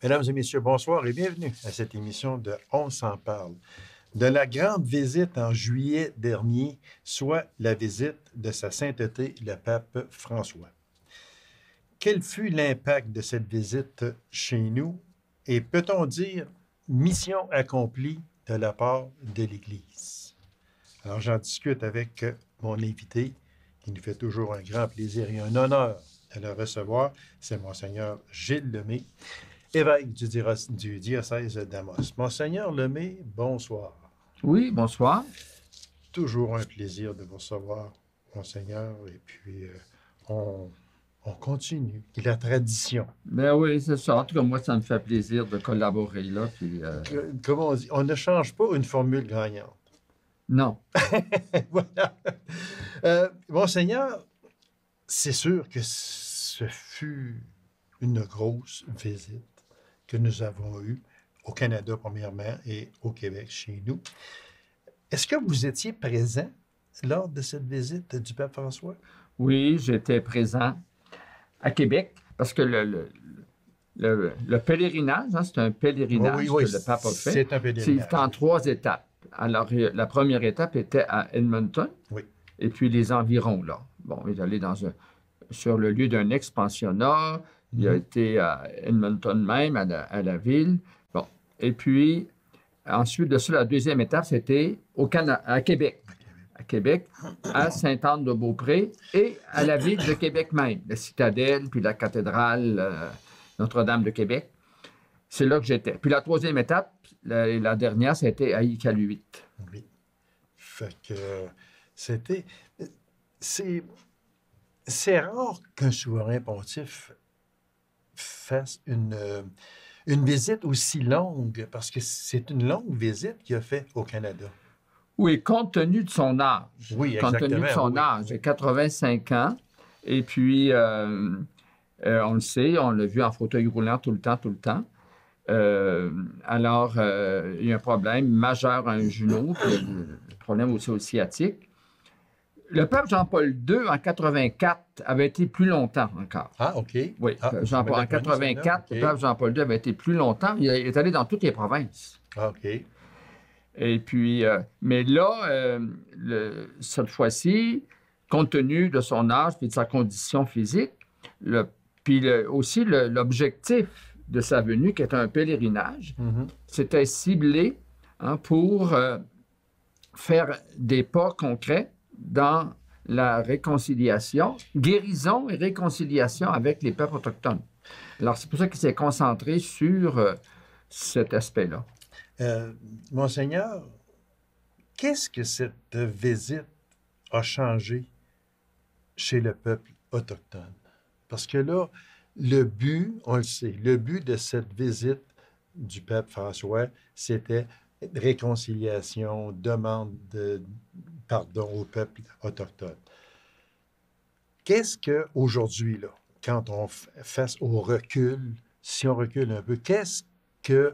Mesdames et messieurs, bonsoir et bienvenue à cette émission de On s'en parle. De la grande visite en juillet dernier, soit la visite de sa sainteté, le pape François. Quel fut l'impact de cette visite chez nous et peut-on dire mission accomplie de la part de l'Église? Alors j'en discute avec mon invité qui nous fait toujours un grand plaisir et un honneur de le recevoir. C'est Monseigneur Gilles Lemay, évêque du diocèse d'Amos. Monseigneur Lemay, bonsoir. Oui, bonsoir. Toujours un plaisir de vous recevoir, Monseigneur, et puis on continue. Il y a la tradition. Ben oui, c'est ça. En tout cas, moi, ça me fait plaisir de collaborer là. Puis, Comment on dit? On ne change pas une formule gagnante. Non. Voilà. Monseigneur, c'est sûr que ce fut une grosse visite que nous avons eue au Canada, premièrement, et au Québec, chez nous. Est-ce que vous étiez présent lors de cette visite du pape François? Oui, j'étais présent à Québec parce que le pèlerinage, c'est un pèlerinage oui, que le pape a fait. C'est un pèlerinage. C'est en 3 étapes. Alors, la première étape était à Edmonton, oui. Et puis les environs, là. Bon, il est allé sur le lieu d'un ex-pensionnat. Il a été à Edmonton même, à la ville. Bon, et puis, ensuite de ça, la deuxième étape, c'était à Québec. À Québec, à Sainte-Anne-de-Beaupré et à la ville de Québec même, la citadelle, puis la cathédrale Notre-Dame de Québec. C'est là que j'étais. Puis la troisième étape, la dernière, c'était à Iqaluit. Oui. Fait que c'était... C'est rare qu'un souverain pontife fasse une visite aussi longue, parce que c'est une longue visite qu'il a fait au Canada. Oui, compte tenu de son âge. Oui, compte exactement. tenu de son âge. J'ai 85 ans. Et puis, on le sait, on l'a vu en fauteuil roulant tout le temps. Alors, il y a un problème majeur à un genou, puis le problème aussi au sciatique. Le pape Jean-Paul II, en 84, avait été plus longtemps encore. Ah, OK. Oui, en 84, okay. Le pape Jean-Paul II avait été plus longtemps. Il est allé dans toutes les provinces. Ah, OK. Et puis, mais là, cette fois-ci, compte tenu de son âge et de sa condition physique, aussi l'objectif de sa venue, qui est un pèlerinage, c'était ciblé pour faire des pas concrets dans la réconciliation, guérison et réconciliation avec les peuples autochtones. Alors, c'est pour ça qu'il s'est concentré sur cet aspect-là. Monseigneur, qu'est-ce que cette visite a changé chez le peuple autochtone? Parce que là, le but, on le sait, le but de cette visite du pape François, c'était réconciliation, demande de pardon au peuple autochtone. Qu'est-ce qu'aujourd'hui, là, quand on face au recul, si on recule un peu, qu'est-ce que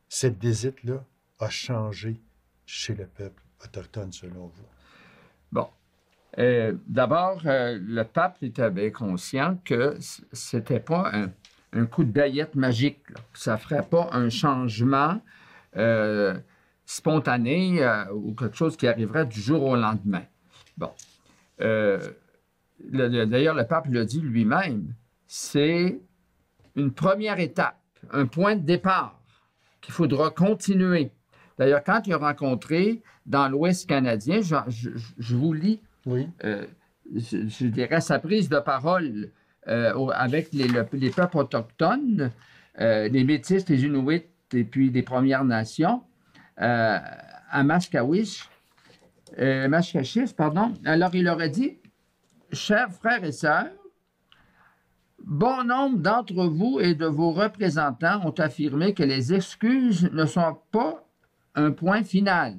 cette visite-là a changé chez le peuple autochtone, selon vous? Bon. D'abord, le pape était bien conscient que c'était pas un coup de baguette magique, là. Ça ne ferait pas un changement spontané ou quelque chose qui arriverait du jour au lendemain. Bon. D'ailleurs, le pape l'a dit lui-même, c'est une première étape, un point de départ qu'il faudra continuer. D'ailleurs, quand il a rencontré dans l'Ouest canadien, je vous lis, oui. Je dirais, sa prise de parole avec les peuples autochtones, les Métis, les Inuits et puis les Premières Nations, à Mashkashis, pardon. Alors, il leur a dit, « Chers frères et sœurs, bon nombre d'entre vous et de vos représentants ont affirmé que les excuses ne sont pas un point final. »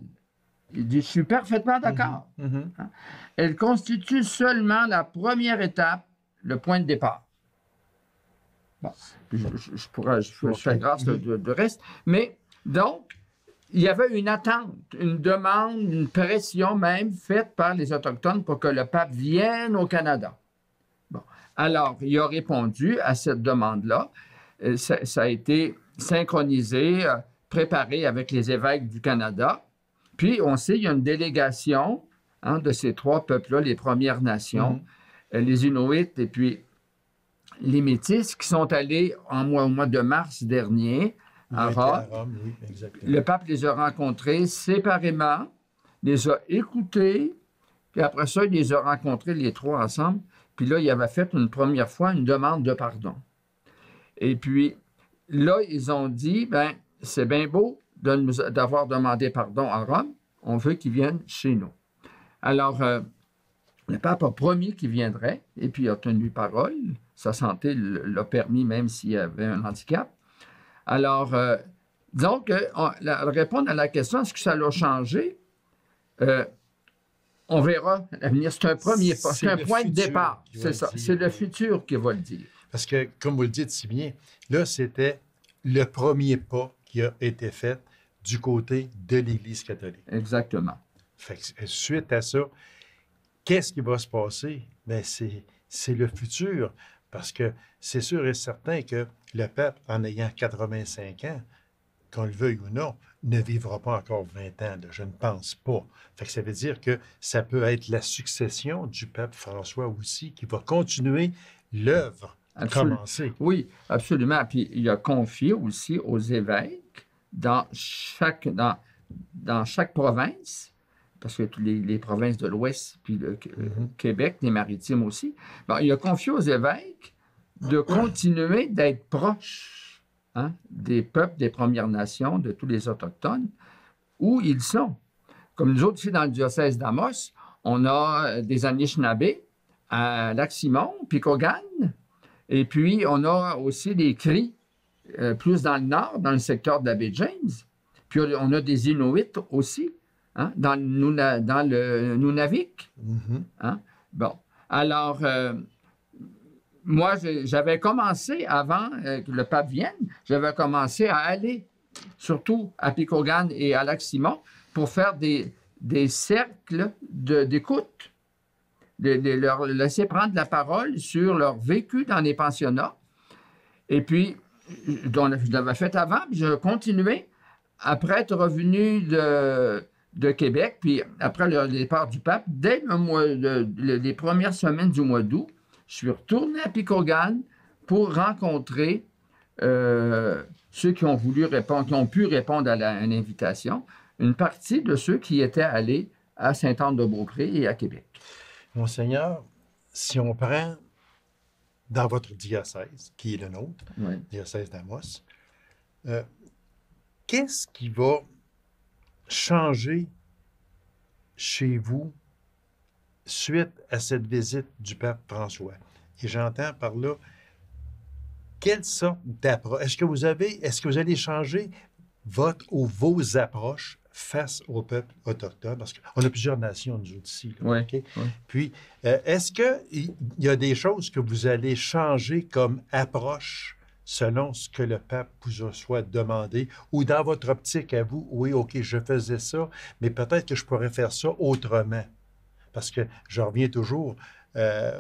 Il dit, « Je suis parfaitement d'accord. Elles constituent seulement la première étape, le point de départ. » Bon, je fais grâce de reste. Mais donc, il y avait une attente, une demande, une pression même faite par les Autochtones pour que le pape vienne au Canada. Bon. Alors, il a répondu à cette demande-là. ça a été synchronisé, préparé avec les évêques du Canada. Puis, on sait, il y a une délégation de ces 3 peuples-là, les Premières Nations, les Inuits et puis les Métis, qui sont allés au mois de mars dernier à Rome. Oui, exactement. Le pape les a rencontrés séparément, les a écoutés, puis après ça, il les a rencontrés les 3 ensemble. Puis là, il avait fait une première fois une demande de pardon. Et puis, là, ils ont dit, ben c'est bien beau d'avoir demandé pardon à Rome, on veut qu'ils viennent chez nous. Alors, le pape a promis qu'il viendrait, et puis il a tenu parole. Sa santé l'a permis, même s'il avait un handicap. Alors, disons que répondre à la question, est-ce que ça l'a changé? On verra à l'avenir. C'est un premier pas, c'est un point de départ. C'est ça. C'est le futur qui va le dire. Parce que, comme vous le dites si bien, là, c'était le premier pas qui a été fait du côté de l'Église catholique. Exactement. Fait que, suite à ça, qu'est-ce qui va se passer? Bien, c'est le futur. Parce que c'est sûr et certain que le pape, en ayant 85 ans, qu'on le veuille ou non, ne vivra pas encore 20 ans. Là, je ne pense pas. Fait que ça veut dire que ça peut être la succession du pape François aussi qui va continuer l'œuvre commencée. Oui, absolument. Puis il a confié aussi aux évêques dans chaque province, parce que toutes les provinces de l'Ouest, puis le Québec, les Maritimes aussi, il a confié aux évêques de continuer d'être proches des peuples, des Premières Nations, de tous les Autochtones, où ils sont. Comme nous autres, ici, dans le diocèse d'Amos, on a des Anishinabés à Lac-Simon, Picogan, et puis on a aussi des Cris, plus dans le nord, dans le secteur de la baie James. Puis on a des Inuits aussi, dans le Nunavik. Bon, alors, moi, j'avais commencé, avant que le pape vienne, j'avais commencé à aller, surtout à Picogan et à Lac-Simon, pour faire des cercles d'écoute, leur laisser prendre la parole sur leur vécu dans les pensionnats. Et puis, je l'avais fait avant, puis je continuais après être revenu de Québec, puis après le départ du pape, dès les premières semaines du mois d'août, je suis retourné à Picogan pour rencontrer ceux qui ont voulu répondre, qui ont pu répondre à une invitation, une partie de ceux qui étaient allés à Sainte-Anne-de-Beaupré et à Québec. Monseigneur, si on prend dans votre diocèse, qui est le nôtre, diocèse d'Amos, qu'est-ce qui va changer chez vous suite à cette visite du pape François? Et j'entends par là, quelle sorte d'approche? Est-ce que vous allez changer vos approches face au peuple autochtone? Parce qu'on a plusieurs nations, nous autres, ici. Là, okay? Puis, est-ce qu'il y a des choses que vous allez changer comme approche selon ce que le pape vous a soit demandé, ou dans votre optique à vous, oui, OK, je faisais ça, mais peut-être que je pourrais faire ça autrement. Parce que je reviens toujours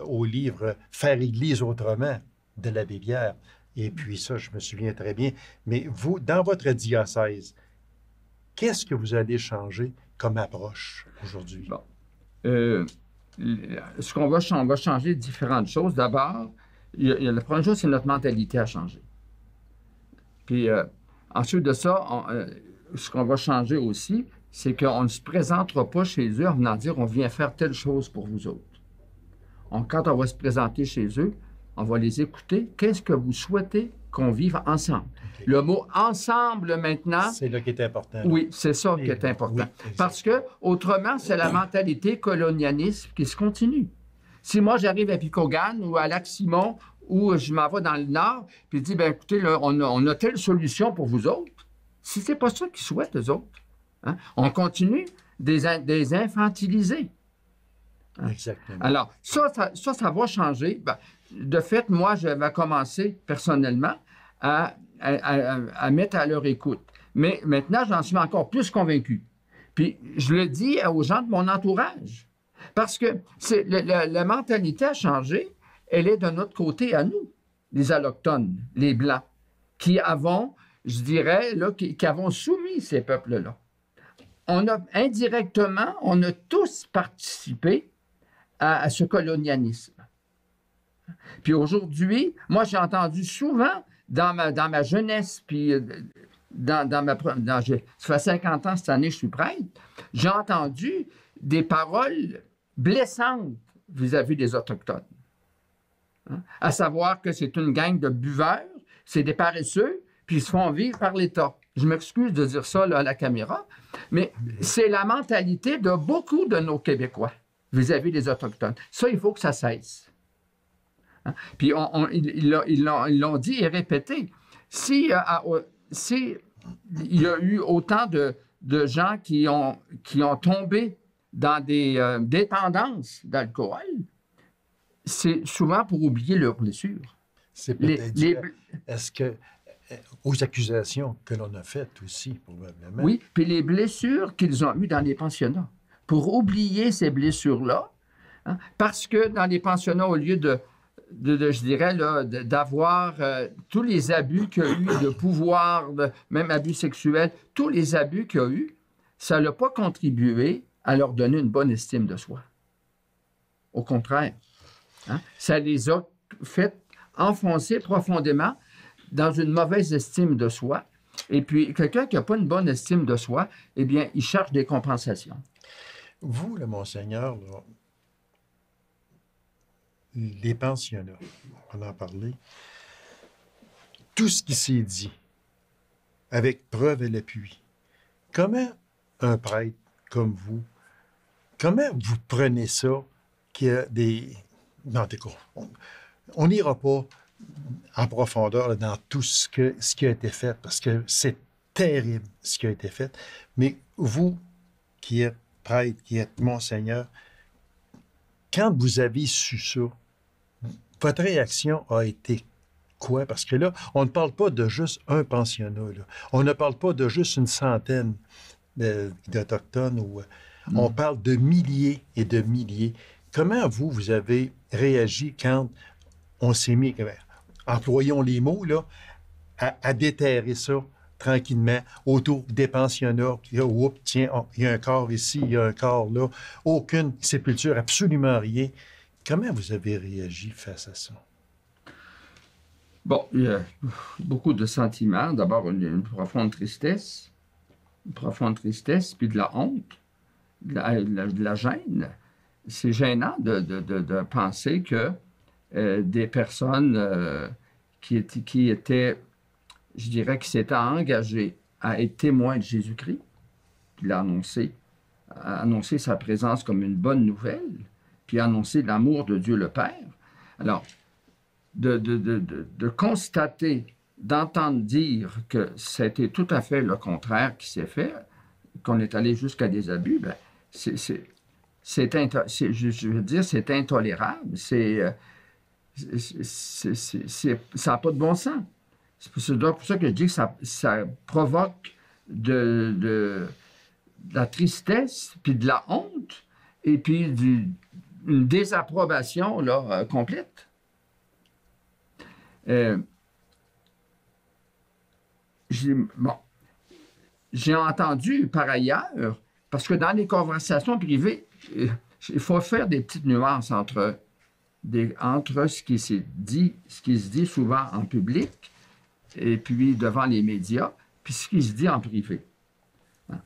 au livre « Faire Église autrement » de l'abbé Pierre. Et puis ça, je me souviens très bien. Mais vous, dans votre diocèse, qu'est-ce que vous allez changer comme approche aujourd'hui? Bon. On va changer différentes choses. D'abord, la première chose, c'est notre mentalité à changer. Puis ensuite de ça, ce qu'on va changer aussi, c'est qu'on ne se présentera pas chez eux en venant dire « on vient faire telle chose pour vous autres ». Quand on va se présenter chez eux, on va les écouter. Qu'est-ce que vous souhaitez qu'on vive ensemble? Okay. Le mot « ensemble » maintenant... C'est là qui est important. Là. Oui, c'est ça qui est important. Oui, parce que, autrement, c'est la mentalité colonialiste qui se continue. Si moi, j'arrive à Picogan ou à Lac-Simon ou je m'en vais dans le Nord, puis je dis, bien, écoutez, là, on a telle solution pour vous autres. Si c'est pas ça qu'ils souhaitent, eux autres, on continue des infantiliser. Exactement. Alors, ça va changer. Ben, de fait, moi, je vais commencer personnellement à mettre à leur écoute. Mais maintenant, j'en suis encore plus convaincu. Puis, je le dis aux gens de mon entourage. Parce que la mentalité a changé, elle est de notre côté à nous, les Allochtones, les Blancs. qui avons, je dirais, là, qui avons soumis ces peuples-là. Indirectement, on a tous participé à ce colonialisme. Puis aujourd'hui, moi, j'ai entendu souvent dans ma jeunesse, puis ça fait 50 ans cette année, je suis prêtre, j'ai entendu des paroles blessantes vis-à-vis des Autochtones. Hein? À savoir que c'est une gang de buveurs, c'est des paresseux, puis ils se font vivre par l'État. Je m'excuse de dire ça là, à la caméra, mais c'est la mentalité de beaucoup de nos Québécois vis-à-vis des Autochtones. Ça, il faut que ça cesse. Hein? Puis ils l'ont dit et répété. Si il y a eu autant de gens qui ont tombé dans des dépendances d'alcool, c'est souvent pour oublier leurs blessures. C'est peut-être dû est-ce que aux accusations que l'on a faites aussi, probablement. Oui, puis les blessures qu'ils ont eues dans les pensionnats. Pour oublier ces blessures-là, hein, parce que dans les pensionnats, au lieu je dirais, là, d'avoir tous les abus qu'il y a eu de pouvoir, même abus sexuels, tous les abus qu'il y a eu, ça n'a pas contribué à leur donner une bonne estime de soi. Au contraire, hein, ça les a fait enfoncer profondément dans une mauvaise estime de soi. Et puis, quelqu'un qui n'a pas une bonne estime de soi, eh bien, il cherche des compensations. Vous, le Monseigneur, là, les pensionnats, on en parlait, tout ce qui s'est dit, avec preuve et l'appui, comment un prêtre comme vous, comment vous prenez ça qu'il y a des... Non, on n'ira pas en profondeur dans tout ce qui a été fait, parce que c'est terrible ce qui a été fait, mais vous, qui êtes prêtre, qui êtes Monseigneur, quand vous avez su ça, votre réaction a été quoi? Parce que là, on ne parle pas de juste un pensionnat. Là. On ne parle pas de juste une centaine d'Autochtones. On parle de milliers et de milliers. Comment vous avez réagi quand on s'est mis, employons les mots, là, à déterrer ça tranquillement autour des pensionnats? Oups, tiens, il y a un corps ici, il y a un corps là. Aucune sépulture, absolument rien. Comment vous avez réagi face à ça? Bon, il y a beaucoup de sentiments. D'abord, une profonde tristesse, puis de la honte, de la gêne. C'est gênant de penser que des personnes qui étaient, je dirais, qui s'étaient engagées à être témoins de Jésus-Christ, qu'il a annoncé sa présence comme une bonne nouvelle, puis annoncer l'amour de Dieu le Père. Alors, de constater, d'entendre dire que c'était tout à fait le contraire qui s'est fait, qu'on est allé jusqu'à des abus, bien, je veux dire, c'est intolérable. Ça n'a pas de bon sens. C'est pour ça que je dis que ça provoque de la tristesse, puis de la honte, et puis une désapprobation là, complète. J'ai entendu par ailleurs, parce que dans les conversations privées, il faut faire des petites nuances entre ce qui se dit souvent en public et puis devant les médias, puis ce qui se dit en privé.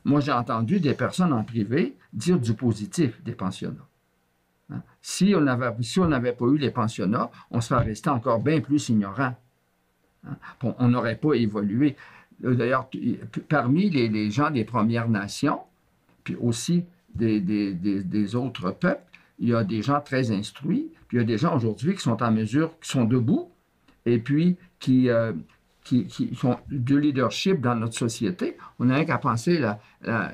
Moi, j'ai entendu des personnes en privé dire du positif des pensionnats. Si on n'avait pas eu les pensionnats, on serait resté encore bien plus ignorant. On n'aurait pas évolué. D'ailleurs, parmi les gens des Premières Nations, puis aussi des autres peuples, il y a des gens très instruits, puis il y a des gens aujourd'hui qui sont en mesure, qui sont debout, et puis qui sont du leadership dans notre société. On n'a rien qu'à penser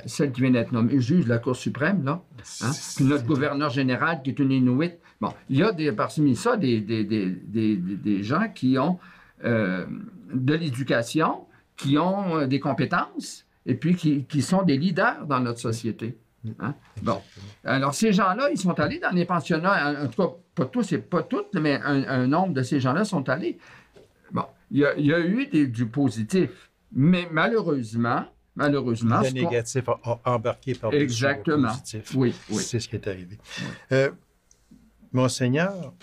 celle qui vient d'être nommée juge de la Cour suprême, là, hein? Puis notre gouverneur général qui est une Inuit. Bon, il y a parmi ça des gens qui ont de l'éducation, qui ont des compétences, et puis qui sont des leaders dans notre société. Hein? Bon. Alors, ces gens-là, ils sont allés dans les pensionnats, en tout cas, pas tous et pas toutes, mais un nombre de ces gens-là sont allés. bon, il y a eu du positif, mais malheureusement, Le négatif a embarqué par-dessus le exactement. positif. Oui, oui. C'est ce qui est arrivé. Oui. Monseigneur,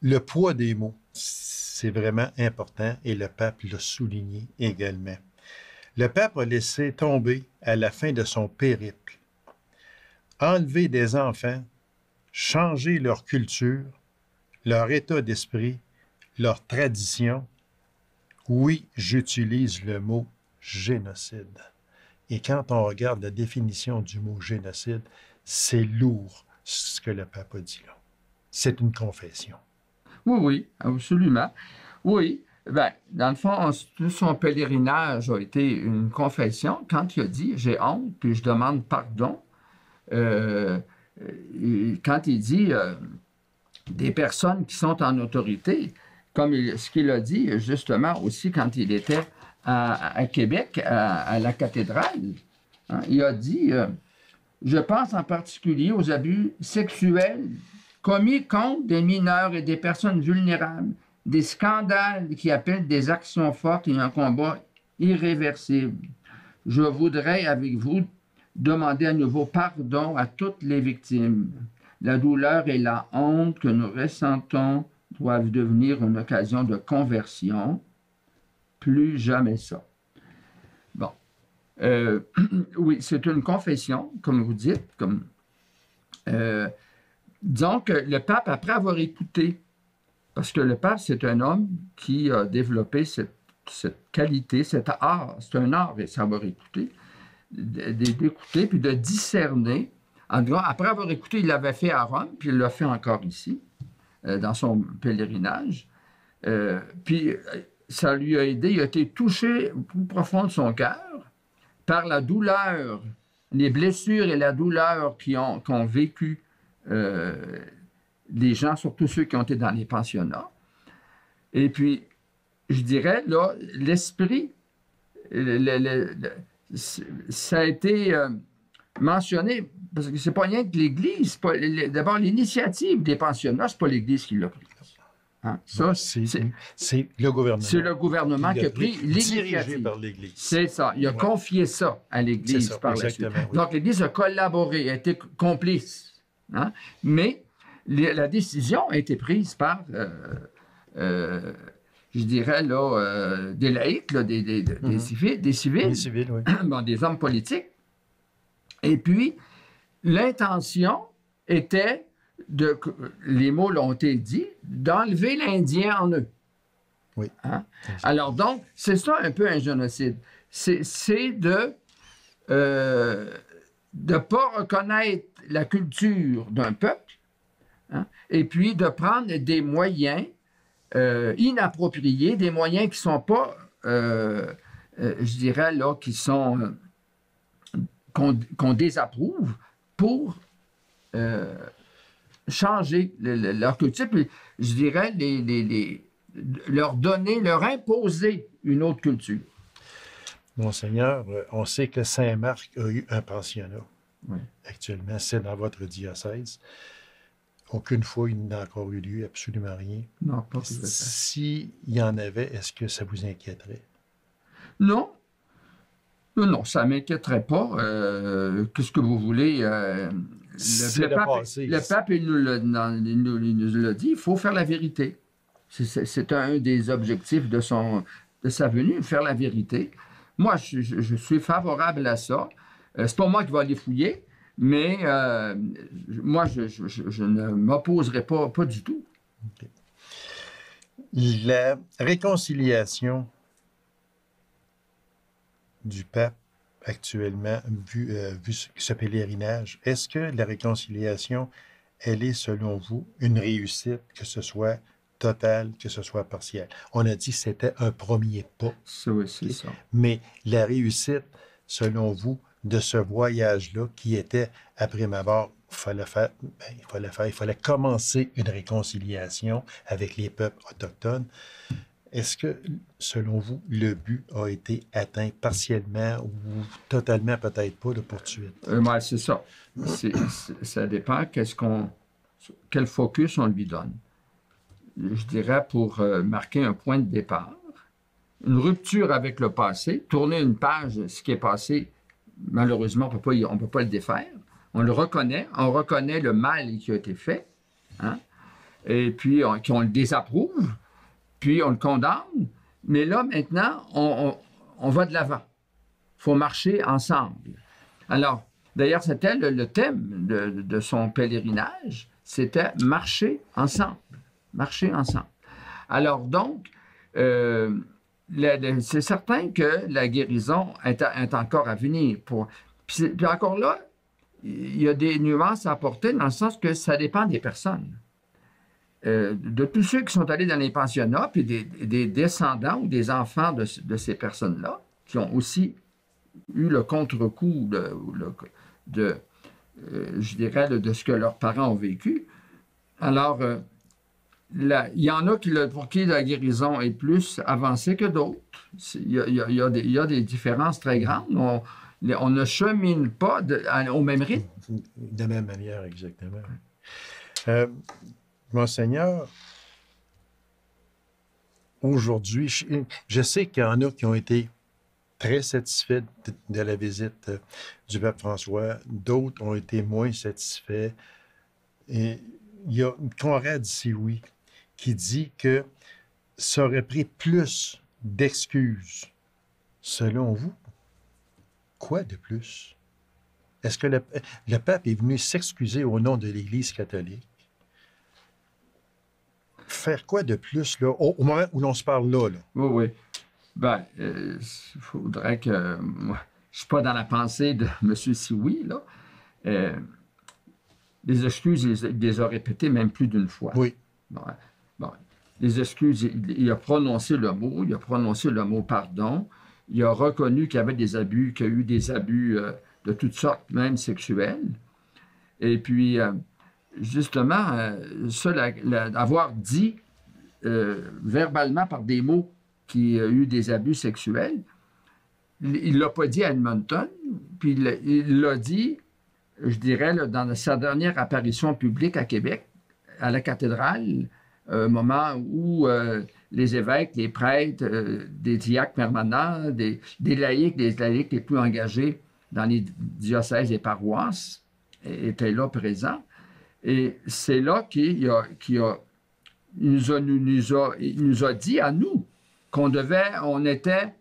le poids des mots, c'est vraiment important et le pape l'a souligné également. Le pape a laissé tomber à la fin de son périple, enlever des enfants, changer leur culture, leur état d'esprit, leur tradition. Oui, j'utilise le mot génocide. Et quand on regarde la définition du mot génocide, c'est lourd ce que le pape a dit là. C'est une confession. Oui, oui, absolument. Oui, ben, dans le fond, tout son pèlerinage a été une confession. Quand il a dit « j'ai honte, puis je demande pardon quand il dit des personnes qui sont en autorité, comme ce qu'il a dit justement aussi quand il était à Québec, à la cathédrale, hein, il a dit je pense en particulier aux abus sexuels commis contre des mineurs et des personnes vulnérables, des scandales qui appellent des actions fortes et un combat irréversible. Je voudrais, avec vous, demander à nouveau pardon à toutes les victimes. La douleur et la honte que nous ressentons doivent devenir une occasion de conversion. Plus jamais ça. Bon. Oui, c'est une confession, comme vous dites, comme... disons que le pape, après avoir écouté, parce que le pape, c'est un homme qui a développé cette qualité, cet art, c'est un art, savoir écouter, d'écouter puis de discerner. Après avoir écouté, il l'avait fait à Rome, puis il l'a fait encore ici, dans son pèlerinage. Puis ça lui a aidé, il a été touché au plus profond de son cœur par la douleur, les blessures et la douleur qu'ont vécu les gens, surtout ceux qui ont été dans les pensionnats. Et puis, je dirais, là, l'esprit, ça a été mentionné, parce que c'est pas rien que l'Église, d'abord, l'initiative des pensionnats, c'est pas l'Église qui l'a pris. Hein? Ça, c'est le gouvernement. C'est le gouvernement qui a pris l'initiative. Dirigé par l'Église. C'est ça. Il a confié ça à l'Église par la suite. Oui. Donc, l'Église a collaboré, a été complice. Hein? Mais la décision a été prise par, je dirais, là, des laïcs, là, des civils. Des civils, oui. Bon, des hommes politiques. Et puis, l'intention était, les mots l'ont été dits, d'enlever l'Indien en eux. Oui. Hein? Alors donc, c'est ça un peu un génocide. C'est de ne pas reconnaître la culture d'un peuple, hein, et puis de prendre des moyens inappropriés, des moyens qui ne sont pas, je dirais, là, qui sont... qu'on désapprouve pour changer leur culture, puis je dirais leur donner, leur imposer une autre culture. Monseigneur, on sait que Saint-Marc a eu un pensionnat. Oui. Actuellement, c'est dans votre diocèse. Aucune fois, il n'a encore eu lieu, absolument rien. Non, pas s'il y en avait, est-ce que ça vous inquiéterait? Non. Non, ça ne m'inquiéterait pas. Qu'est-ce que vous voulez? Le pape, il nous l'a dit, il faut faire la vérité. C'est un des objectifs de sa venue, faire la vérité. Moi, je suis favorable à ça. C'est pas moi qui vais aller fouiller, mais moi, je ne m'opposerai pas du tout. Okay. La réconciliation du pape actuellement, vu ce pèlerinage, est-ce que la réconciliation, elle est, selon vous, une réussite, que ce soit totale, que ce soit partielle? On a dit que c'était un premier pas. Oui, c'est ça. Mais la réussite, selon vous, de ce voyage-là, qui était, après ma mort, il fallait commencer une réconciliation avec les peuples autochtones. Est-ce que, selon vous, le but a été atteint partiellement ou totalement, peut-être pas, de poursuite? C'est ça. Ça dépend quel focus on lui donne. je dirais, pour marquer un point de départ, une rupture avec le passé, tourner une page, ce qui est passé, malheureusement, on ne peut pas le défaire. On le reconnaît, on reconnaît le mal qui a été fait, hein? Et puis on le désapprouve, puis on le condamne, mais là, maintenant, on va de l'avant. Il faut marcher ensemble. Alors, d'ailleurs, c'était le thème de son pèlerinage, c'était marcher ensemble. Marcher ensemble. Alors donc, c'est certain que la guérison est encore à venir. Puis encore là, il y a des nuances à apporter dans le sens que ça dépend des personnes. De tous ceux qui sont allés dans les pensionnats, puis des descendants ou des enfants de ces personnes-là, qui ont aussi eu le contre-coup je dirais, de ce que leurs parents ont vécu. Alors, il y en a pour qui la guérison est plus avancée que d'autres. Il y a des différences très grandes. On ne chemine pas au même rythme. De la même manière, exactement. Monseigneur, aujourd'hui, je sais qu'il y en a qui ont été très satisfaits de la visite du pape François. D'autres ont été moins satisfaits. Et il y a Conrad Sioui qui dit que ça aurait pris plus d'excuses. Selon vous, quoi de plus? Est-ce que le pape est venu s'excuser au nom de l'Église catholique? Faire quoi de plus, là, au moment où l'on se parle là? Oui, oui. Ben, il faudrait que... Moi, je ne suis pas dans la pensée de M. Sioui, là. Les excuses, il les a répétées même plus d'une fois. Oui. Bon, les excuses, il a prononcé le mot pardon. Il a reconnu qu'il y avait des abus, qu'il y a eu des abus de toutes sortes, même sexuels. Et puis, justement, avoir dit verbalement par des mots qu'il y a eu des abus sexuels, il ne l'a pas dit à Edmonton, puis il l'a dit, je dirais, là, dans sa dernière apparition publique à Québec, à la cathédrale, un moment où les évêques, les prêtres, des diacres permanents, des laïcs les plus engagés dans les diocèses et paroisses étaient là présents. Et c'est là qu'il nous a dit à nous qu'on était,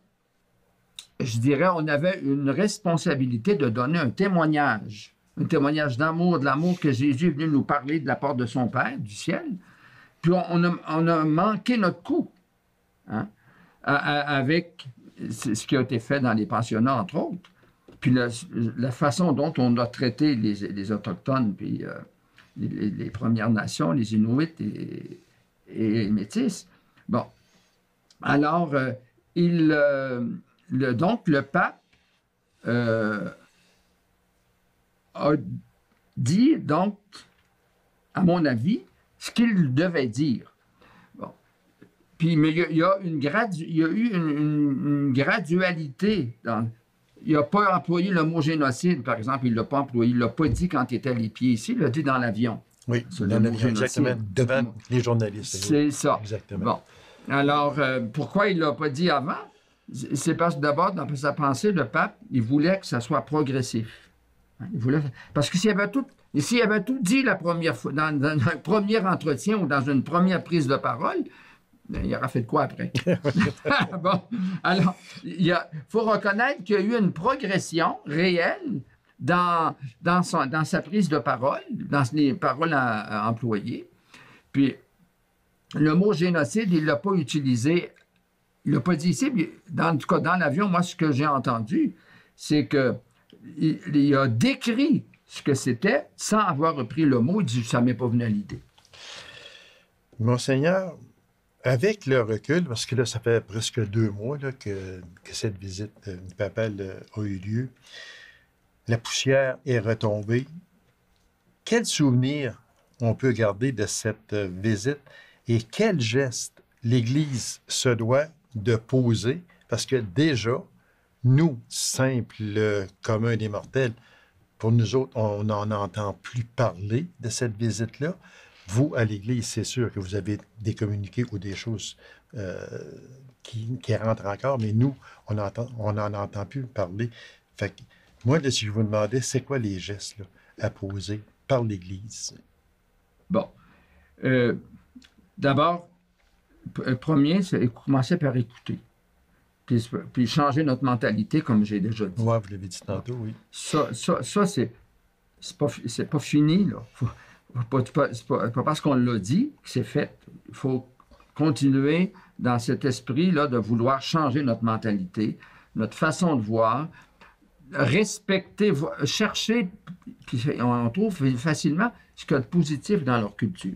je dirais, on avait une responsabilité de donner un témoignage d'amour, de l'amour que Jésus est venu nous parler de la part de son Père, du ciel. Puis on a manqué notre coup, hein, avec ce qui a été fait dans les pensionnats, entre autres. Puis la façon dont on a traité les Autochtones, puis les Premières Nations, les Inuits et les Métis. Bon. Alors, donc, le pape a dit, donc, à mon avis, ce qu'il devait dire. Bon. Puis, mais il y a eu une gradualité. Il n'a pas employé le mot génocide, par exemple. Il ne l'a pas employé. Il ne l'a pas dit quand il était les pieds ici. Il l'a dit dans l'avion. Oui, dans l'avion, exactement, devant les journalistes. C'est ça. Exactement. Bon. Alors, pourquoi il ne l'a pas dit avant? C'est parce que d'abord, dans sa pensée, le pape, il voulait que ça soit progressif. Parce que s'il avait tout dit la première fois, dans un premier entretien ou dans une première prise de parole, il aura fait de quoi après? Bon, alors, il faut reconnaître qu'il y a eu une progression réelle dans sa prise de parole, dans les paroles employées. Puis, le mot génocide, il ne l'a pas utilisé. Il ne l'a pas dit ici. En tout cas, dans l'avion, moi, ce que j'ai entendu, c'est qu'il a décrit ce que c'était sans avoir repris le mot. Il dit, ça ne m'est pas venu à l'idée. Monseigneur, avec le recul, parce que là, ça fait presque 2 mois là, que cette visite papale a eu lieu, la poussière est retombée. Quel souvenir on peut garder de cette visite et quel geste l'Église se doit de poser? Parce que déjà, nous, simples communs des mortels, pour nous autres, on n'en entend plus parler de cette visite-là. vous, à l'Église, c'est sûr que vous avez des communiqués ou des choses qui rentrent encore, mais nous, on n'en entend plus parler. Fait que, moi, là, si je vous demandais, c'est quoi les gestes là, à poser par l'Église? Bon. D'abord, premier, c'est commencer par écouter. Puis changer notre mentalité, comme j'ai déjà dit. Oui, vous l'avez dit tantôt, oui. Ça c'est pas fini, là. C'est pas parce qu'on l'a dit que c'est fait. Il faut continuer dans cet esprit-là de vouloir changer notre mentalité, notre façon de voir, respecter, chercher, puis on trouve facilement ce qu'il y a de positif dans leur culture.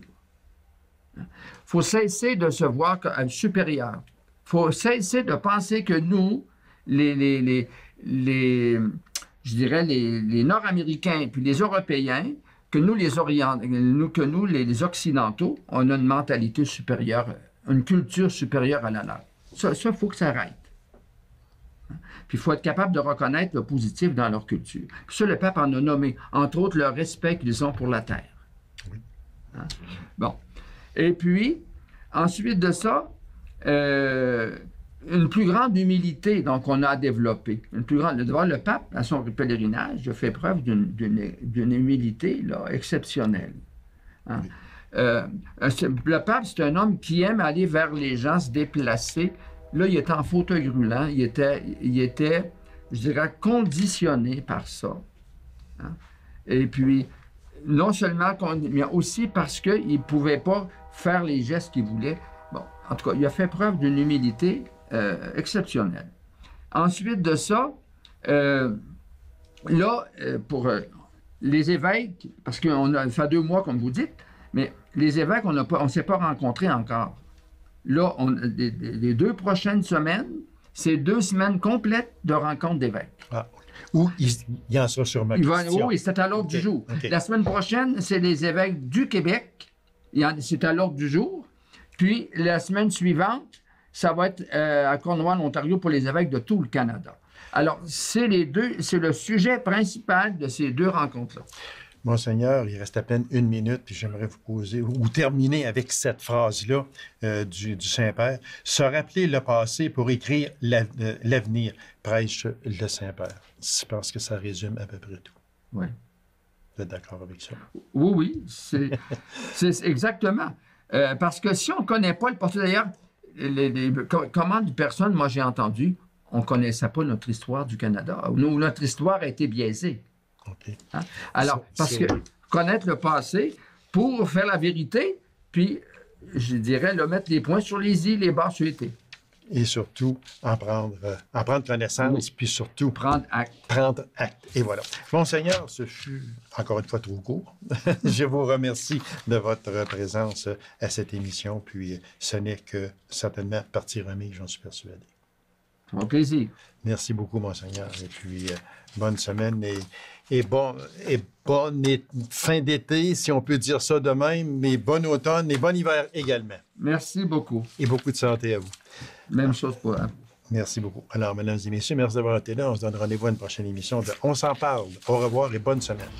Il faut cesser de se voir comme supérieur. Il faut cesser de penser que nous, je dirais, les Nord-Américains puis les Européens, que nous, les Occidentaux, on a une mentalité supérieure, une culture supérieure à la nôtre. Ça, il faut que ça arrête. Puis il faut être capable de reconnaître le positif dans leur culture. Puis ça, le pape en a nommé, entre autres, le respect qu'ils ont pour la terre. Oui. Hein? Bon. Et puis, ensuite de ça, une plus grande humilité, donc, on a développé. Le pape, à son pèlerinage, a fait preuve d'une humilité là, exceptionnelle. Hein? Oui. Le pape, c'est un homme qui aime aller vers les gens, se déplacer. Là, il était en fauteuil roulant. Il était, je dirais, conditionné par ça. Hein? Et puis, non seulement, mais aussi parce qu'il ne pouvait pas faire les gestes qu'il voulait. Bon, en tout cas, il a fait preuve d'une humilité exceptionnelle. Ensuite de ça, pour les évêques, parce qu'on a fait 2 mois, comme vous dites, mais les évêques, on ne s'est pas rencontrés encore. Là, les 2 prochaines semaines, c'est 2 semaines complètes de rencontres d'évêques. Ah. Ou il en sera sur ma question. Oui, c'est à l'ordre du jour. Okay. La semaine prochaine, c'est les évêques du Québec. C'est à l'ordre du jour. Puis, la semaine suivante, ça va être à Cornwall, Ontario, pour les évêques de tout le Canada. Alors, c'est le sujet principal de ces 2 rencontres-là. Monseigneur, il reste à peine 1 minute, puis j'aimerais vous poser, ou terminer avec cette phrase-là du Saint-Père. Se rappeler le passé pour écrire l'avenir, prêche le Saint-Père. Je pense que ça résume à peu près tout. Oui. Vous êtes d'accord avec ça? Oui, c'est exactement. Parce que si on ne connaît pas le passé, d'ailleurs, comment de personnes, moi j'ai entendu, on ne connaissait pas notre histoire du Canada, ou notre histoire a été biaisée. Okay. Hein? Alors, parce que connaître le passé pour faire la vérité, puis, je dirais, mettre les points sur les i, les barres sur les t. Et surtout, en prendre connaissance, puis surtout... Prendre acte. Prendre acte. Et voilà. Monseigneur, ce fut encore une fois trop court. Je vous remercie de votre présence à cette émission, puis ce n'est que certainement partie remise, j'en suis persuadé. Mon plaisir. Merci beaucoup, Monseigneur. Et puis, bonne semaine et bonne fin d'été, si on peut dire ça de même, mais bon automne et bon hiver également. Merci beaucoup. Et beaucoup de santé à vous. Même chose pour vous. Merci beaucoup. Alors, mesdames et messieurs, merci d'avoir été là. On se donne rendez-vous à une prochaine émission de On s'en parle. Au revoir et bonne semaine.